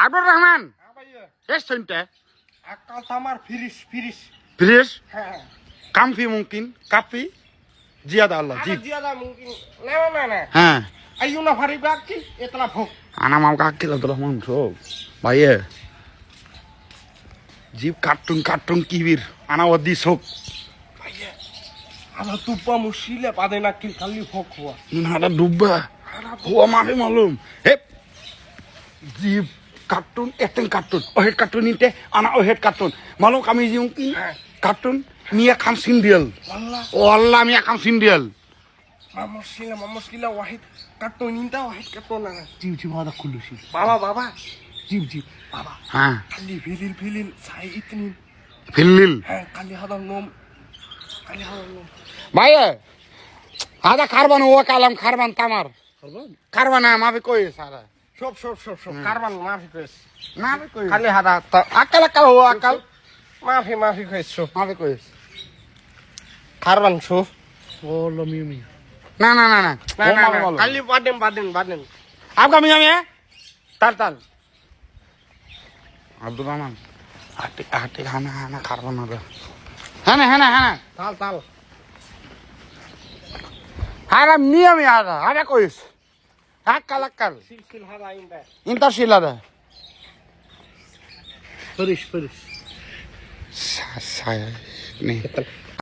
আব্দুর রহমান এসছেনটা akal tamar firish fresh heh কামফি মুমকিন কাফি জিয়াদা আল্লাহ জি ada ziyada mungkin nah হ্যাঁ ayuna faribaki itla phok আনা মাম কাকিল আব্দুর রহমান সব ভাইয়ে জীব কার্টুন কিবির আনা ওদি সব ana tupa musile padena kil kali phok huwa নাটা ডুববা হুয়া মাফি মালুম হে জীব কার্টুন এতেন কার্টুন ও হেড কার্টুন নিতে আনা ও হেড কার্টুন মালুম কামি জিউ কি কার্টুন মিয়া খান সিন্ডিয়াল wallah ও আল্লাহ মিয়া খান সিন্ডিয়াল mamuskila wahid karton inta wahid karton na জিব আদা খুলুছি baba জিব baba হ্যাঁ kali filin sai itnin ফিল্লিল kali hada nom ভাইয়ে আদা খারবান ও কালাম খারবান তামার খারবান মাফি কই সারা shop karban maafi kois মাফি কই kali hada আকাল ও আকাল maafi kois shop মাফি কই karban shop ও লমিমি না kali baden आपका मियाँ में ताल अब्दुल रहमान आटे खाना खारबन ना है ना tal हारा मियाँ में आ रहा हारा कोई अक्कल sil hada inta इंटर शिला रे firish saya नहीं